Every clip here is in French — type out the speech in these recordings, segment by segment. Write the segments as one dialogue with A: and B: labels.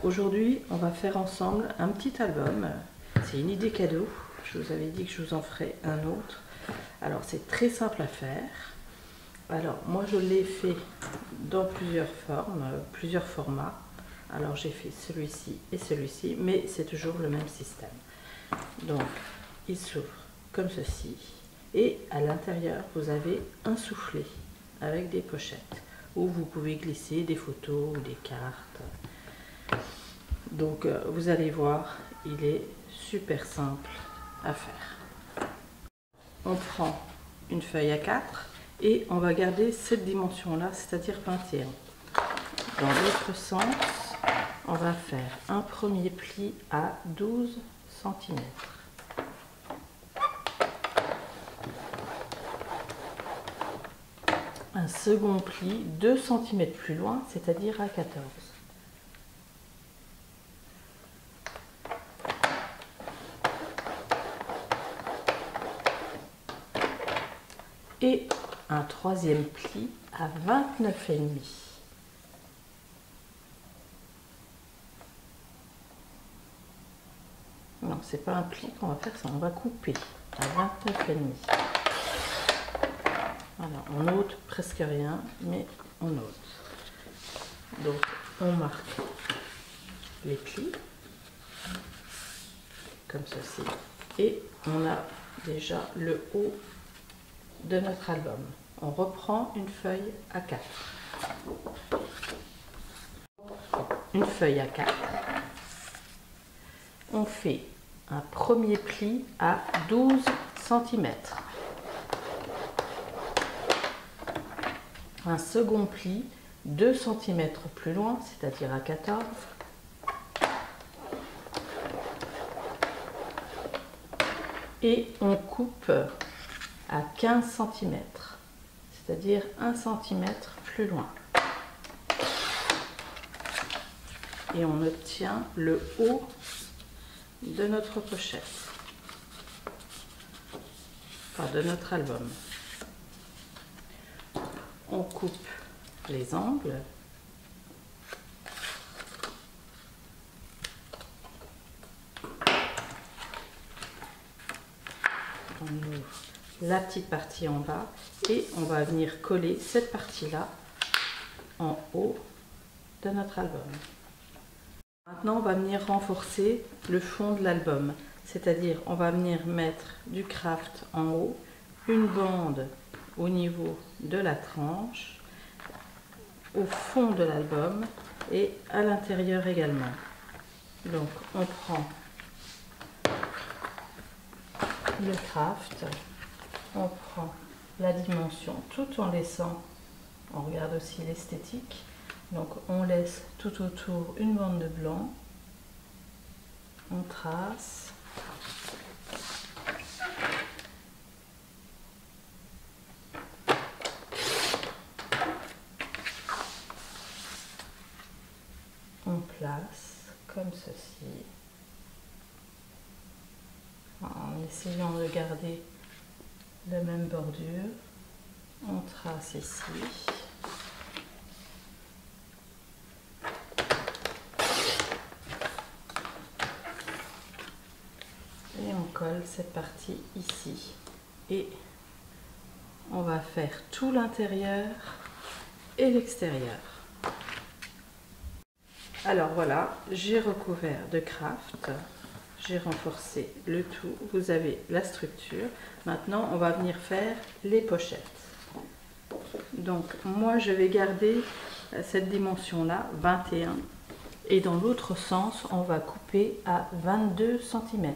A: aujourd'hui, on va faire ensemble un petit album. C'est une idée cadeau. Je vous avais dit que je vous en ferai un autre. Alors, c'est très simple à faire. Alors, moi, je l'ai fait dans plusieurs formes, plusieurs formats. Alors, j'ai fait celui-ci et celui-ci, mais c'est toujours le même système. Donc, il s'ouvre comme ceci. Et à l'intérieur, vous avez un soufflet avec des pochettes où vous pouvez glisser des photos ou des cartes. Donc, vous allez voir, il est super simple à faire. On prend une feuille A4 et on va garder cette dimension-là, c'est-à-dire 21. Dans l'autre sens, on va faire un premier pli à 12 cm. Un second pli 2 cm plus loin, c'est-à-dire à 14. Et un troisième pli à 29,5. Non, c'est pas un pli qu'on va faire, ça on va couper à 29,5. Voilà, on ôte presque rien, mais on ôte. Donc on marque les plis comme ceci et on a déjà le haut de notre album. On reprend une feuille A4. Une feuille A4. On fait un premier pli à 12 cm. Un second pli 2 cm plus loin, c'est-à-dire à 14. Et on coupe à 15 cm, c'est-à-dire 1 cm plus loin. Et on obtient le haut de notre pochette, enfin de notre album. On coupe les angles. On ouvre la petite partie en bas et on va venir coller cette partie-là en haut de notre album. Maintenant, on va venir renforcer le fond de l'album, c'est-à-dire on va venir mettre du craft en haut, une bande au niveau de la tranche, au fond de l'album et à l'intérieur également. Donc on prend le craft, on prend la dimension tout en laissant, on regarde aussi l'esthétique, donc on laisse tout autour une bande de blanc, on trace, on place comme ceci, en essayant de garder la même bordure, on trace ici. Et on colle cette partie ici. Et on va faire tout l'intérieur et l'extérieur. Alors voilà, j'ai recouvert de craft. J'ai renforcé le tout. Vous avez la structure. Maintenant, on va venir faire les pochettes. Donc, moi, je vais garder cette dimension-là, 21. Et dans l'autre sens, on va couper à 22 cm.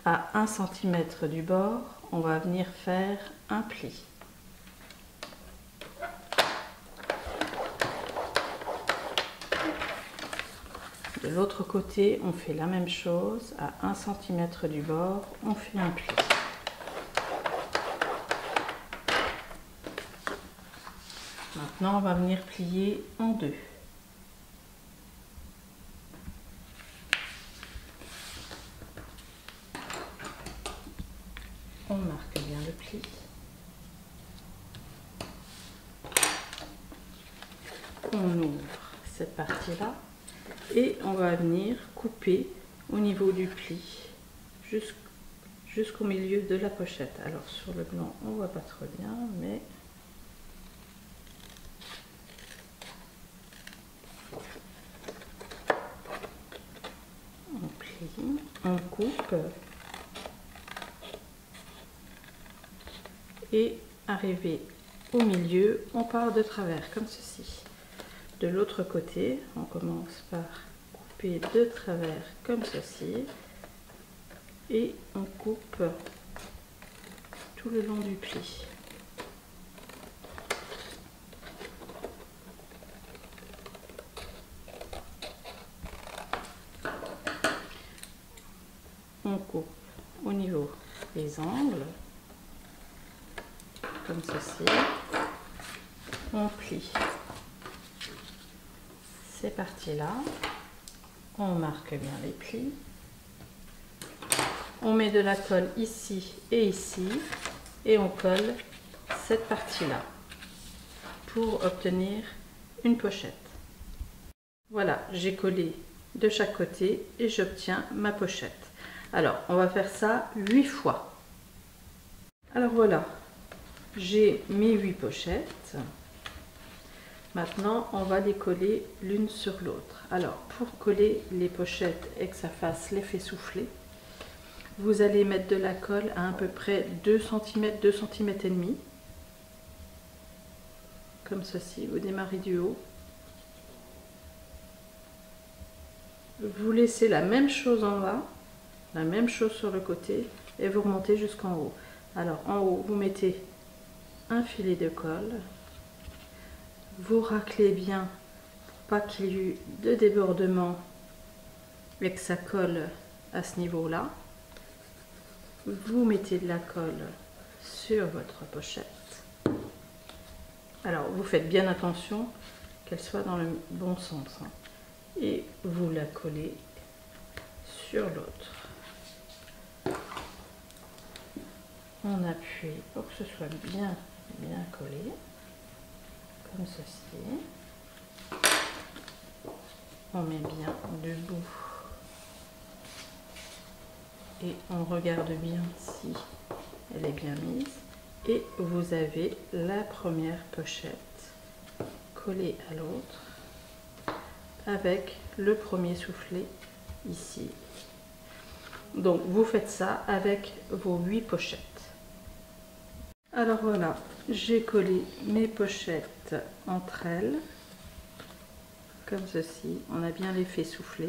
A: À 1 cm du bord, on va venir faire un pli. De l'autre côté, on fait la même chose. À 1 cm du bord, on fait un pli. Maintenant, on va venir plier en deux. On marque bien le pli. cette partie-là et on va venir couper au niveau du pli jusqu'au milieu de la pochette. Alors sur le blanc on voit pas trop bien, mais on plie, on coupe et arrivé au milieu on part de travers comme ceci. De l'autre côté on commence par couper de travers comme ceci et on coupe tout le long du pli. On coupe au niveau des angles comme ceci, on plie ces parties-là, on marque bien les plis, on met de la colle ici et ici et on colle cette partie-là pour obtenir une pochette. Voilà, j'ai collé de chaque côté et j'obtiens ma pochette. Alors, on va faire ça 8 fois. Alors voilà, j'ai mes 8 pochettes. Maintenant, on va les coller l'une sur l'autre. Alors, pour coller les pochettes et que ça fasse l'effet soufflé, vous allez mettre de la colle à peu près 2 cm, 2 cm et demi. Comme ceci, vous démarrez du haut. Vous laissez la même chose en bas, la même chose sur le côté et vous remontez jusqu'en haut. Alors, en haut, vous mettez un filet de colle. Vous raclez bien pour pas qu'il y ait eu de débordement et que ça colle à ce niveau-là. Vous mettez de la colle sur votre pochette. Alors vous faites bien attention qu'elle soit dans le bon sens, hein. Et vous la collez sur l'autre. On appuie pour que ce soit bien collé. Comme ceci. On met bien debout et on regarde bien si elle est bien mise et vous avez la première pochette collée à l'autre avec le premier soufflet ici. Donc vous faites ça avec vos 8 pochettes. Alors voilà, j'ai collé mes pochettes entre elles, comme ceci, on a bien l'effet soufflé.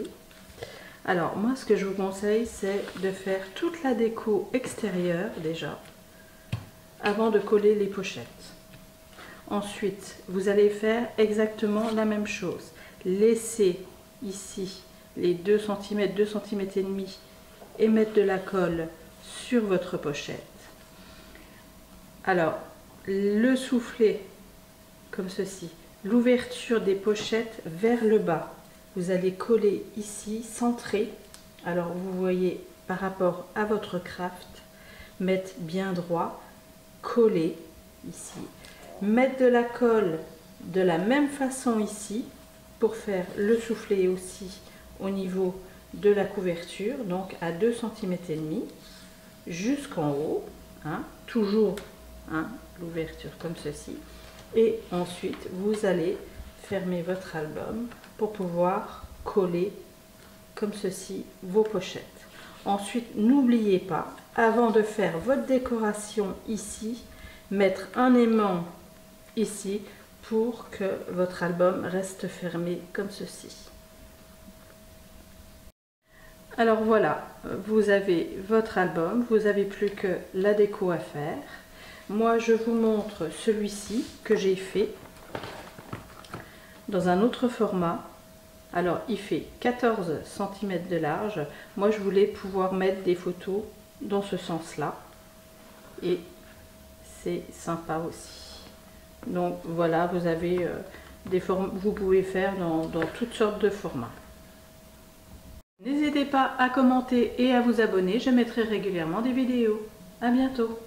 A: Alors moi ce que je vous conseille c'est de faire toute la déco extérieure déjà, avant de coller les pochettes. Ensuite, vous allez faire exactement la même chose. Laissez ici les 2 cm, 2 cm et demi et mettre de la colle sur votre pochette. Alors, le soufflet, comme ceci, l'ouverture des pochettes vers le bas. Vous allez coller ici, centré. Alors, vous voyez, par rapport à votre craft, mettre bien droit, coller ici. Mettre de la colle de la même façon ici, pour faire le soufflet aussi au niveau de la couverture, donc à 2 cm et demi, jusqu'en haut, hein, toujours. Hein, l'ouverture comme ceci et ensuite vous allez fermer votre album pour pouvoir coller comme ceci vos pochettes. Ensuite n'oubliez pas, avant de faire votre décoration ici, mettre un aimant ici pour que votre album reste fermé comme ceci. Alors voilà, vous avez votre album, vous n'avez plus que la déco à faire. Moi, je vous montre celui-ci que j'ai fait dans un autre format. Alors, il fait 14 cm de large. Moi, je voulais pouvoir mettre des photos dans ce sens-là. Et c'est sympa aussi. Donc, voilà, vous avez des formes, vous pouvez faire dans toutes sortes de formats. N'hésitez pas à commenter et à vous abonner. Je mettrai régulièrement des vidéos. À bientôt.